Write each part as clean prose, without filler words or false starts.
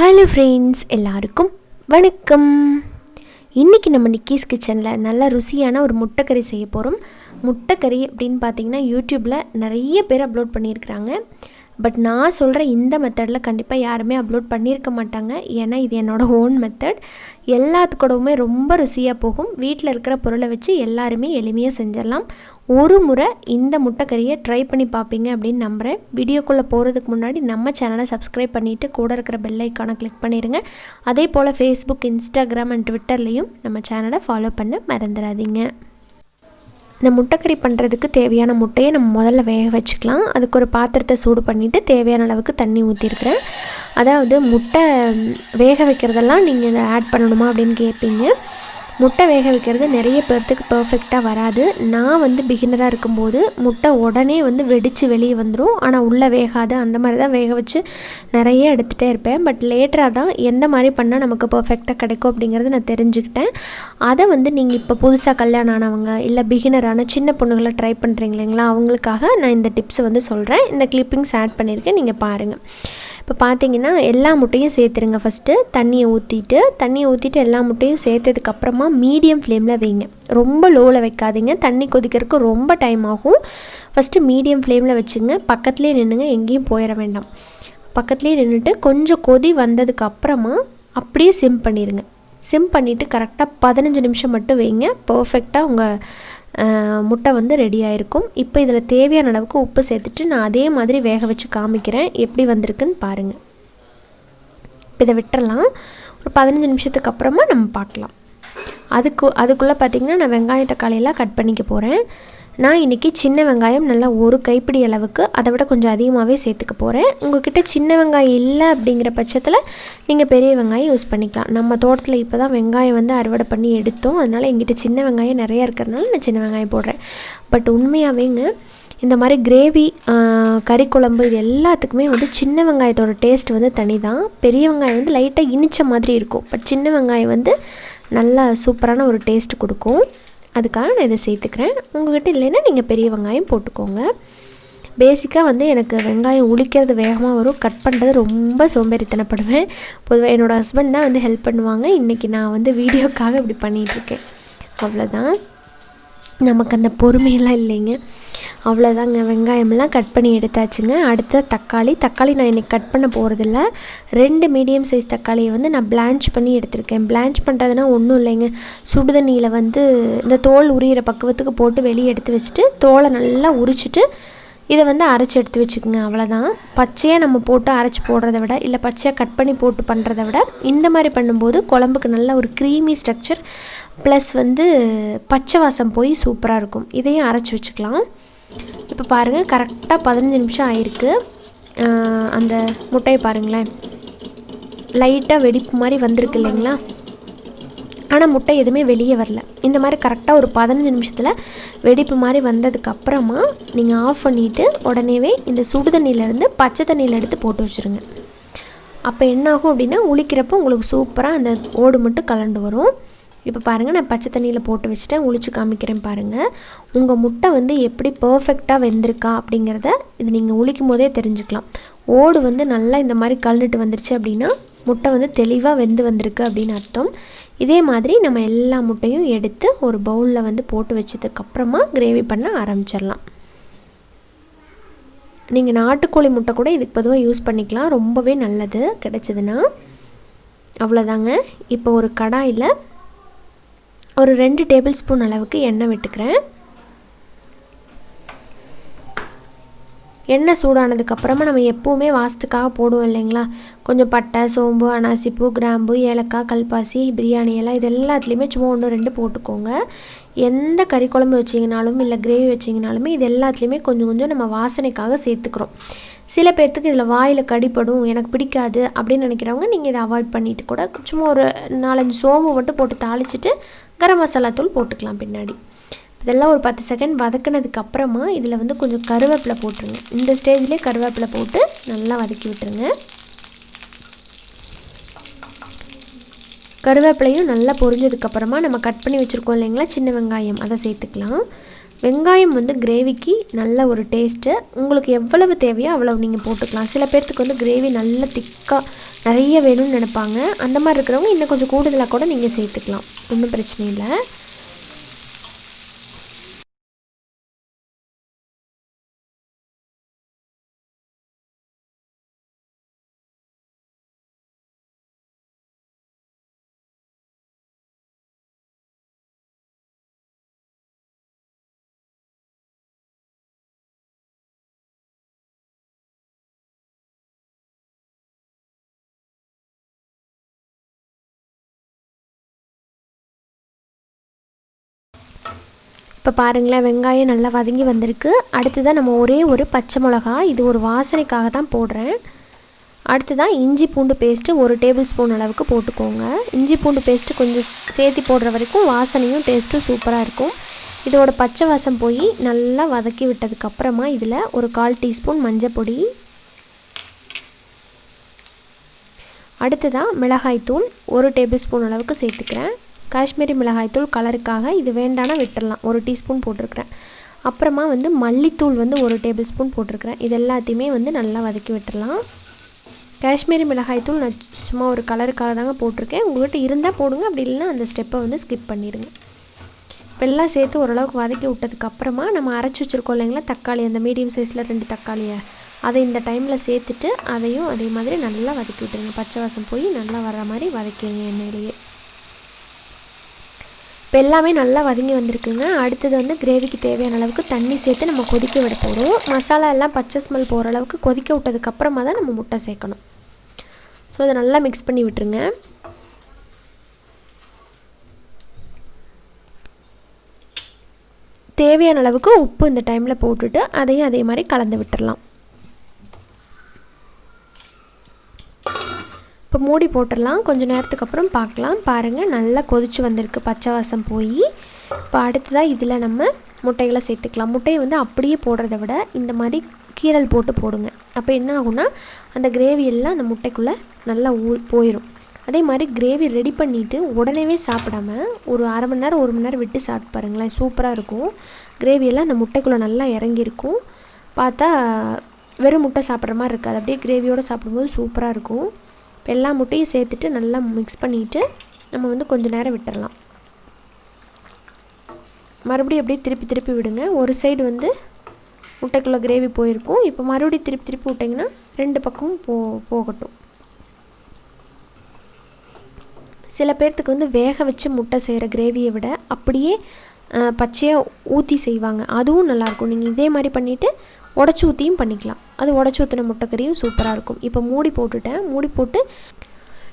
Hello friends, எல்லாருக்கும் வணக்கம். இன்றைக்கி நம்ம நிக்கீஸ் கிச்சனில் நல்ல ருசியான ஒரு முட்டைக்கறி செய்ய போகிறோம். முட்டைக்கறி அப்படின்னு பார்த்தீங்கன்னா யூடியூப்பில் நிறைய பேர் அப்லோட் பண்ணியிருக்கிறாங்க. பட் நான் சொல்கிற இந்த மெத்தடில் கண்டிப்பாக யாருமே அப்லோட் பண்ணியிருக்க மாட்டாங்க. ஏன்னா இது என்னோடய ஓன் மெத்தட். எல்லாத்துக்கூடவுமே ரொம்ப ருசியாக போகும். வீட்டில் இருக்கிற பொருளை வச்சு எல்லாருமே எளிமையாக செஞ்சிடலாம். ஒரு முறை இந்த முட்டைக்கறியை ட்ரை பண்ணி பார்ப்பீங்க அப்படின்னு நம்புகிறேன். வீடியோக்குள்ளே போகிறதுக்கு முன்னாடி நம்ம சேனலை சப்ஸ்கிரைப் பண்ணிவிட்டு கூட இருக்கிற பெல் ஐக்கானை கிளிக் பண்ணிடுங்க. அதே போல் ஃபேஸ்புக், இன்ஸ்டாகிராம் அண்ட் ட்விட்டர்லேயும் நம்ம சேனலை ஃபாலோ பண்ண மறந்துடாதீங்க. இந்த முட்டைக்கறி பண்ணுறதுக்கு தேவையான முட்டையை நம்ம முதல்ல வேக வச்சுக்கலாம். அதுக்கு ஒரு பாத்திரத்தை சூடு பண்ணிவிட்டு தேவையான அளவுக்கு தண்ணி ஊற்றிருக்கிறேன். அதாவது முட்டை வேக வைக்கிறதெல்லாம் நீங்கள் இதை ஆட் பண்ணணுமா அப்படின்னு கேட்பீங்க. முட்டை வேக வைக்கிறது நிறைய பேர்த்துக்கு பர்ஃபெக்டாக வராது. நான் பிகினராக இருக்கும்போது முட்டை உடனே வெடித்து வெளியே வந்துடும். ஆனால் உள்ளே வேகாது. அந்த மாதிரி தான் வேக வச்சு நிறைய எடுத்துகிட்டே இருப்பேன். பட் லேட்டராக தான் எந்த மாதிரி பண்ணால் நமக்கு பர்ஃபெக்டாக கிடைக்கும் அப்படிங்கிறத நான் தெரிஞ்சுக்கிட்டேன். அதை நீங்கள் இப்போ புதுசாக கல்யாணம் ஆனவங்க இல்லை பிகினரான சின்ன பொண்ணுகளை ட்ரை பண்ணுறீங்க இல்லைங்களா, அவங்களுக்காக நான் இந்த டிப்ஸை சொல்கிறேன். இந்த கிளிப்பிங்ஸ் ஆட் பண்ணியிருக்கேன், நீங்கள் பாருங்கள். இப்போ பார்த்தீங்கன்னா எல்லா முட்டையும் சேர்த்துருங்க. ஃபஸ்ட்டு தண்ணியை ஊற்றிட்டு எல்லா முட்டையும் சேர்த்ததுக்கப்புறமா மீடியம் ஃப்ளேமில் வைங்க. ரொம்ப லோவில் வைக்காதீங்க. தண்ணி கொதிக்கிறதுக்கு ரொம்ப டைம் ஆகும். ஃபஸ்ட்டு மீடியம் ஃப்ளேமில் வச்சுங்க. பக்கத்துலேயே நின்றுங்க, எங்கேயும் போயிட வேண்டாம். பக்கத்துலேயே நின்றுட்டு கொஞ்சம் கொதி வந்ததுக்கப்புறமா அப்படியே சிம் பண்ணிடுங்க. சிம் பண்ணிவிட்டு கரெக்டாக 15 நிமிஷம் மட்டும் வைங்க. பர்ஃபெக்டாக உங்கள் முட்டை ரெடி ஆகிருக்கும். இப்போ இதில் தேவையான அளவுக்கு உப்பு சேர்த்துட்டு நான் அதே மாதிரி வேக வச்சு காமிக்கிறேன். எப்படி வந்திருக்குன்னு பாருங்கள். இப்போ இதை விட்டுறலாம். ஒரு 15 நிமிஷத்துக்கு அப்புறமா நம்ம பார்க்கலாம். அதுக்குள்ளே பார்த்திங்கன்னா நான் வெங்காயம் தக்காளியெல்லாம் கட் பண்ணிக்க போகிறேன். நான் இன்றைக்கி சின்ன வெங்காயம் நல்லா ஒரு கைப்பிடி அளவுக்கு, அதை விட கொஞ்சம் அதிகமாகவே சேர்த்துக்க போகிறேன். உங்கள்கிட்ட சின்ன வெங்காயம் இல்லை அப்படிங்கிற பட்சத்தில் நீங்கள் பெரிய வெங்காயம் யூஸ் பண்ணிக்கலாம். நம்ம தோட்டத்தில் இப்போ தான் வெங்காயம் அறுவடை பண்ணி எடுத்தோம். அதனால் எங்கிட்ட சின்ன வெங்காயம் நிறையா இருக்கிறதுனால நான் சின்ன வெங்காயம் போடுறேன். பட் உண்மையாகவேங்க இந்த மாதிரி கிரேவி, கறி குழம்பு இது எல்லாத்துக்குமே சின்ன வெங்காயத்தோட டேஸ்ட் தனி தான். பெரிய வெங்காயம் லைட்டாக இனிச்ச மாதிரி இருக்கும். பட் சின்ன வெங்காயம் நல்லா சூப்பரான ஒரு டேஸ்ட் கொடுக்கும். அதுக்காக நான் இதை சேர்த்துக்கிறேன். உங்கள்கிட்ட இல்லைன்னா நீங்கள் பெரிய வெங்காயம் போட்டுக்கோங்க. பேசிக்காக எனக்கு வெங்காயம் உளிக்கிறது வேகமாக வரும். கட் பண்ணுறது ரொம்ப சோம்பேறித்தனப்படுவேன். பொதுவாக என்னோடய ஹஸ்பண்ட் தான் ஹெல்ப் பண்ணுவாங்க. இன்றைக்கி நான் வீடியோக்காக இப்படி பண்ணிகிட்ருக்கேன். அவ்வளோதான். நமக்கு அந்த பொறுமையெல்லாம் இல்லைங்க. அவ்வளோதாங்க. வெங்காயமெல்லாம் கட் பண்ணி எடுத்தாச்சுங்க. அடுத்த தக்காளி நான் இன்றைக்கி கட் பண்ண போகிறதில்ல. 2 மீடியம் சைஸ் தக்காளியை நான் பிளான்ச் பண்ணி எடுத்திருக்கேன். பிளான்ச் பண்ணுறதுனா ஒன்றும் இல்லைங்க. சுடுதண்ணியில் இந்த தோல் உரிகிற பக்குவத்துக்கு போட்டு வெளியே எடுத்து வச்சுட்டு தோலை நல்லா உரிச்சிட்டு இதை அரைச்சி எடுத்து வச்சுக்கோங்க. அவ்வளோதான். பச்சையாக நம்ம போட்டு அரைச்சி போடுறத விட, இல்லை பச்சையாக கட் பண்ணி போட்டு பண்ணுறத விட இந்த மாதிரி பண்ணும்போது குழம்புக்கு நல்ல ஒரு க்ரீமி ஸ்ட்ரக்சர் ப்ளஸ் பச்சை வாசம் போய் சூப்பராக இருக்கும். இதையும் அரைச்சி வச்சுக்கலாம். இப்போ பாருங்கள், கரெக்டாக 15 நிமிஷம் ஆயிருக்கு. அந்த முட்டையை பாருங்களேன், லைட்டாக வெடிப்பு மாதிரி வந்திருக்கு இல்லைங்களா. ஆனால் முட்டை எதுவுமே வெளியே வரல. இந்த மாதிரி கரெக்டாக ஒரு 15 நிமிஷத்தில் வெடிப்பு மாதிரி வந்ததுக்கப்புறமா நீங்கள் ஆஃப் பண்ணிவிட்டு உடனேவே இந்த சுடு தண்ணியிலேருந்து பச்சை தண்ணியில் எடுத்து போட்டு வச்சுருங்க. அப்போ என்னாகும் அப்படின்னா உளிக்கிறப்போ உங்களுக்கு சூப்பராக அந்த ஓடு மட்டும் கலண்டு வரும். இப்போ பாருங்கள், நான் பச்சை தண்ணியில் போட்டு வச்சுட்டேன். உளிச்சு காமிக்கிறேன் பாருங்கள். உங்கள் முட்டை எப்படி பர்ஃபெக்டாக வெந்திருக்கா அப்படிங்கிறத இது நீங்கள் உளிக்கும் போதே தெரிஞ்சுக்கலாம். ஓடு நல்லா இந்த மாதிரி கலந்துட்டு வந்துருச்சு அப்படின்னா முட்டை தெளிவாக வெந்து வந்திருக்கு அப்படின்னு அர்த்தம். இதே மாதிரி நம்ம எல்லா முட்டையும் எடுத்து ஒரு பவுலில் போட்டு வச்சதுக்கப்புறமா கிரேவி பண்ண ஆரம்பிச்சிடலாம். நீங்கள் நாட்டுக்கோழி முட்டை கூட இதுக்கு பொதுவாக யூஸ் பண்ணிக்கலாம். ரொம்பவே நல்லது கிடைச்சதுன்னா. அவ்வளோதாங்க. இப்போ ஒரு கடாயில் ஒரு 2 டேபிள் ஸ்பூன் அளவுக்கு எண்ணெய் விட்டுக்கிறேன். எண்ணெய் சூடானதுக்கப்புறமா நம்ம எப்போவுமே வாசத்துக்காக போடுவோம் இல்லைங்களா, கொஞ்சம் பட்டை, சோம்பு, அனாசிப்பூ, கிராம்பு, ஏலக்காய், கல்பாசி, பிரியாணி எல்லாம் இது எல்லாத்துலேயுமே சும்மா 1-2 போட்டுக்கோங்க. எந்த கறி குழம்பு வச்சிங்கனாலும் இல்லை கிரேவி வச்சிங்கனாலுமே இது எல்லாத்துலேயுமே கொஞ்சம் கொஞ்சம் நம்ம வாசனைக்காக சேர்த்துக்கிறோம். சில பேர்த்துக்கு இதில் வாயில் கடிப்படும், எனக்கு பிடிக்காது அப்படின்னு நினைக்கிறவங்க நீங்கள் இதை அவாய்ட் பண்ணிவிட்டு கூட சும்மா ஒரு 4-5 சோம்பு மட்டும் போட்டு தாளிச்சிட்டு கரம் மசாலா தூள் போட்டுக்கலாம் பின்னாடி. இதெல்லாம் ஒரு 10 செகண்ட் வதக்கினதுக்கப்புறமா இதில் கொஞ்சம் கருவேப்பிலை போட்டுருங்க. இந்த ஸ்டேஜ்லேயே கருவேப்பிலை போட்டு நல்லா வதக்கி விட்டுருங்க. கருவேப்பிலையும் நல்லா பொரிஞ்சதுக்கப்புறமா நம்ம கட் பண்ணி வச்சுருக்கோம் இல்லைங்களா சின்ன வெங்காயம், அதை சேர்த்துக்கலாம். வெங்காயம் வந்து கிரேவிக்கு நல்ல ஒரு டேஸ்ட்டு. உங்களுக்கு எவ்வளவு தேவையோ அவ்வளவு நீங்கள் போட்டுக்கலாம். சில பேர்த்துக்கு வந்து கிரேவி நல்ல திக்காக நிறைய வேணும்னு நினைப்பாங்க. அந்த மாதிரி இருக்கிறவங்க இன்னும் கொஞ்சம் கூடுதலாக கூட நீங்கள் சேர்த்துக்கலாம், ஒன்றும் பிரச்சனை இல்லை. இப்போ பாருங்களேன், வெங்காயம் நல்லா வதங்கி வந்திருக்கு. அடுத்ததான் நம்ம ஒரே ஒரு பச்சை மிளகா, இது ஒரு வாசனைக்காக தான் போடுறேன். அடுத்ததான் இஞ்சி பூண்டு பேஸ்ட்டு 1 டேபிள் ஸ்பூன் அளவுக்கு போட்டுக்கோங்க. இஞ்சி பூண்டு பேஸ்ட்டு கொஞ்சம் சேர்த்து போடுற வரைக்கும் வாசனையும் டேஸ்ட்டும் சூப்பராக இருக்கும். இதோட பச்சை வாசம் போய் நல்லா வதக்கி விட்டதுக்கப்புறமா இதில் ஒரு 1/4 டீஸ்பூன் மஞ்சள் பொடி, அடுத்ததாக மிளகாய்த்தூள் 1 டேபிள் ஸ்பூன் அளவுக்கு சேர்த்துக்கிறேன். காஷ்மீரி மிளகாய்த்தூள் கலருக்காக, இது வேண்டானா விட்டுடலாம், 1 டீஸ்பூன் போட்டிருக்கிறேன். அப்புறமா வந்து மல்லித்தூள் வந்து 1 டேபிள் ஸ்பூன் போட்டிருக்கிறேன். இது எல்லாத்தையுமே வந்து நல்லா வதக்கி விட்டுடலாம். காஷ்மீரி மிளகாய்த்தூள் நான் சும்மா ஒரு கலருக்காக தாங்க போட்டிருக்கேன். உங்கள்கிட்ட இருந்தால் போடுங்க, அப்படி இல்லைன்னா அந்த ஸ்டெப்பை வந்து ஸ்கிப் பண்ணிடுங்க. இப்போ எல்லாம் சேர்த்து ஓரளவுக்கு வதக்கி விட்டதுக்கப்புறமா நம்ம அரைச்சி வச்சுருக்கோம் இல்லைங்களா தக்காளி, அந்த மீடியம் சைஸில் 2 தக்காளியை, அதை இந்த டைமில் சேர்த்துட்டு அதையும் அதே மாதிரி நல்லா வதக்கி விட்டுருங்க. பச்சை வாசம் போய் நல்லா வர்ற மாதிரி வதக்கிடுங்க எண்ணெயிலேயே. இப்போ எல்லாமே நல்லா வதங்கி வந்திருக்குங்க. அடுத்தது வந்து கிரேவிக்கு தேவையான அளவுக்கு தண்ணி சேர்த்து நம்ம கொதிக்க விட போகிறோம். மசாலா எல்லாம் பச்சை ஸ்மெல் போகிற அளவுக்கு கொதிக்க விட்டதுக்கப்புறமா தான் நம்ம முட்டை சேர்க்கணும். ஸோ அதை நல்லா மிக்ஸ் பண்ணி விட்டுருங்க. தேவையான அளவுக்கு உப்பு இந்த டைமில் போட்டுட்டு அதையும் அதே மாதிரி கலந்து விட்டுடலாம். இப்போ மூடி போட்டுடலாம். கொஞ்சம் நேரத்துக்கு அப்புறம் பார்க்கலாம். பாருங்கள், நல்லா கொதிச்சு வந்திருக்கு, பச்சை வாசம் போய். இப்போ அடுத்ததாக இதில் நம்ம முட்டைகளை சேர்த்துக்கலாம். முட்டையை வந்து அப்படியே போடுறத விட இந்த மாதிரி கீரல் போட்டு போடுங்க. அப்போ என்ன ஆகும்னா அந்த கிரேவி எல்லாம் அந்த முட்டைக்குள்ளே நல்லா போயிடும். அதே மாதிரி கிரேவி ரெடி பண்ணிவிட்டு உடனே சாப்பிடாம ஒரு அரை மணி நேரம் 1 மணி நேரம் விட்டு சாப்பிட்டு பாருங்களேன், சூப்பராக இருக்கும். கிரேவியெல்லாம் அந்த முட்டைக்குள்ளே நல்லா இறங்கியிருக்கும். பார்த்தா வெறும் முட்டை சாப்பிட்ற மாதிரி இருக்காது, அப்படியே கிரேவியோடு சாப்பிடும்போது சூப்பராக இருக்கும். இப்போ எல்லா முட்டையும் சேர்த்துட்டு நல்லா மிக்ஸ் பண்ணிவிட்டு நம்ம வந்து கொஞ்சம் நேரம் விட்டுடலாம். மறுபடியும் அப்படியே திருப்பி விடுங்க. ஒரு சைடு வந்து முட்டைக்குள்ளே கிரேவி போயிருக்கும். இப்போ மறுபடியும் திருப்பி விட்டிங்கன்னா 2 பக்கமும் போகட்டும். சில பேர்த்துக்கு வந்து வேக வச்சு முட்டை செய்கிற கிரேவியை விட அப்படியே பச்சையாக ஊற்றி செய்வாங்க, அதுவும் நல்லாயிருக்கும். நீங்கள் இதே மாதிரி பண்ணிவிட்டு உடச்சி ஊற்றியும் பண்ணிக்கலாம். அது உடச்சி ஊற்றின முட்டைக்கறியும் சூப்பராக இருக்கும். இப்போ மூடி போட்டுட்டேன். மூடி போட்டு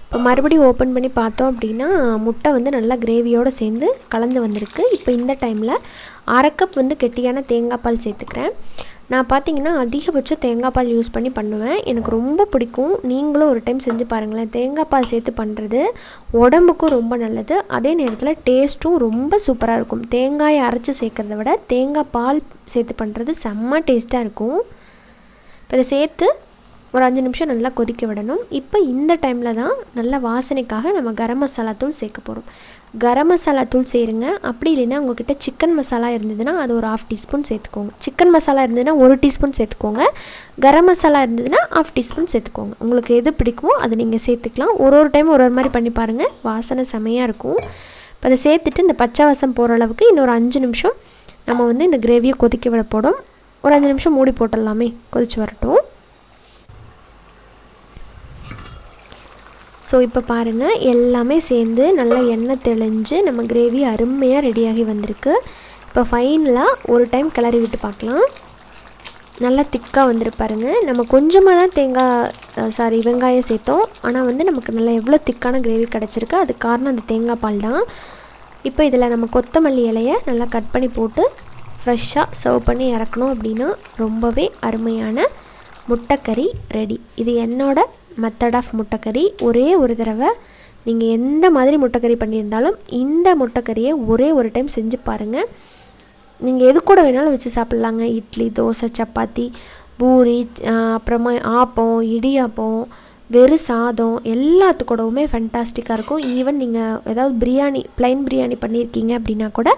இப்போ மறுபடியும் ஓப்பன் பண்ணி பார்த்தோம் அப்படின்னா முட்டை வந்து நல்லா கிரேவியோடு சேர்ந்து கலந்து வந்திருக்கு. இப்போ இந்த டைமில் 1/2 கப் வந்து கெட்டியான தேங்காய் பால் சேர்த்துக்கிறேன். நான் பார்த்தீங்கன்னா அதிகபட்சம் தேங்காய் பால் யூஸ் பண்ணி பண்ணுவேன், எனக்கு ரொம்ப பிடிக்கும். நீங்களும் ஒரு டைம் செஞ்சு பாருங்களேன். தேங்காய் பால் சேர்த்து பண்ணுறது உடம்புக்கும் ரொம்ப நல்லது, அதே நேரத்தில் டேஸ்ட்டும் ரொம்ப சூப்பராக இருக்கும். தேங்காயை அரைச்சி சேர்க்குறத விட தேங்காய் பால் சேர்த்து பண்ணுறது செம்ம டேஸ்ட்டாக இருக்கும். இப்போ இதை சேர்த்து ஒரு 5 நிமிஷம் நல்லா கொதிக்க விடணும். இப்போ இந்த டைமில் தான் நல்ல வாசனைக்காக நம்ம கரம் மசாலா தூள் சேர்க்க போகிறோம். கரம் மசாலா தூள் சேருங்க. அப்படி இல்லைன்னா உங்கள்கிட்ட சிக்கன் மசாலா இருந்ததுன்னா அது ஒரு 1/2 டீஸ்பூன் சேர்த்துக்கோங்க. சிக்கன் மசாலா இருந்ததுன்னா 1 டீஸ்பூன் சேர்த்துக்கோங்க. கரம் மசாலா இருந்ததுன்னா 1/2 டீஸ்பூன் சேர்த்துக்கோங்க. உங்களுக்கு எது பிடிக்குமோ அது நீங்கள் சேர்த்துக்கலாம். ஒரு டைம் ஒரு மாதிரி பண்ணி பாருங்கள், வாசனை செமையாக இருக்கும். இப்போ அதை சேர்த்துட்டு இந்த பச்சை வாசம் போகிற அளவுக்கு இன்னொரு 5 நிமிஷம் நம்ம வந்து இந்த கிரேவியை கொதிக்க விட போடும். ஒரு 5 நிமிஷம் மூடி போட்டுடலாமே, கொதிச்சு வரட்டும். ஸோ இப்போ பாருங்கள், எல்லாமே சேர்ந்து நல்லா எண்ணெய் தெளிஞ்சு நம்ம கிரேவி அருமையாக ரெடியாகி வந்திருக்கு. இப்போ ஃபைனலாக ஒரு டைம் கிளறி விட்டு பார்க்கலாம். நல்லா திக்காக வந்துருப்பாருங்க. நம்ம கொஞ்சமாக தான் வெங்காயம் சேர்த்தோம், ஆனால் வந்து நமக்கு நல்லா எவ்வளோ திக்கான கிரேவி கிடச்சிருக்கு, அதுக்கு காரணம் அந்த தேங்காய் பால் தான். இப்போ இதில் நம்ம கொத்தமல்லி இலையை நல்லா கட் பண்ணி போட்டு ஃப்ரெஷ்ஷாக சர்வ் பண்ணி இறக்கணும் அப்படின்னா ரொம்பவே அருமையான முட்டைக்கறி ரெடி. இது என்னோட மெத்தட் ஆஃப் முட்டைக்கறி. ஒரே ஒரு தடவை நீங்கள் எந்த மாதிரி முட்டைக்கறி பண்ணியிருந்தாலும் இந்த முட்டைக்கறியை ஒரு டைம் செஞ்சு பாருங்கள். நீங்கள் எது கூட வேணாலும் வச்சு சாப்பிட்லாங்க. இட்லி, தோசை, சப்பாத்தி, பூரி, அப்புறமா ஆப்பம், இடியாப்பம், வெறும் சாதம் எல்லாத்துக்கூடவுமே ஃபேண்டாஸ்டிக்காக இருக்கும். ஈவன் நீங்கள் ஏதாவது பிரியாணி ப்ளைன் பிரியாணி பண்ணியிருக்கீங்க அப்படின்னா கூட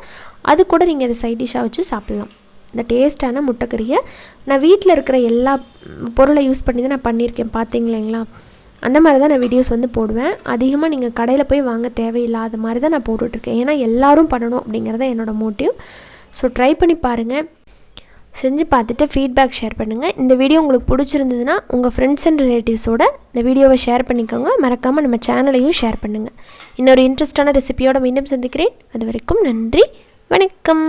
அது கூட நீங்கள் இதை சைட் டிஷ்ஷாக வச்சு சாப்பிட்லாம். இந்த டேஸ்ட்டான முட்டைக்கறியை நான் வீட்டில் இருக்கிற எல்லா பொருளை யூஸ் பண்ணி தான் நான் பண்ணியிருக்கேன். பார்த்தீங்களா, அந்த மாதிரி தான் நான் வீடியோஸ் வந்து போடுவேன். அதிகமாக நீங்கள் கடையில் போய் வாங்க தேவையில்லாத மாதிரி தான் நான் போட்டுட்ருக்கேன். ஏன்னா எல்லோரும் பண்ணணும் அப்படிங்கிறத என்னோடய மோட்டிவ். ஸோ ட்ரை பண்ணி பாருங்கள், செஞ்சு பார்த்துட்டு ஃபீட்பேக் ஷேர் பண்ணுங்கள். இந்த வீடியோ உங்களுக்கு பிடிச்சிருந்ததுன்னா உங்கள் ஃப்ரெண்ட்ஸ் அண்ட் ரிலேட்டிவ்ஸோட இந்த வீடியோவை ஷேர் பண்ணிக்கோங்க. மறக்காமல் நம்ம சேனலையும் ஷேர் பண்ணுங்கள். இன்னொரு இன்ட்ரெஸ்டான ரெசிபியோடு மீண்டும் சந்திக்கிறேன். அது வரைக்கும் நன்றி, வணக்கம்.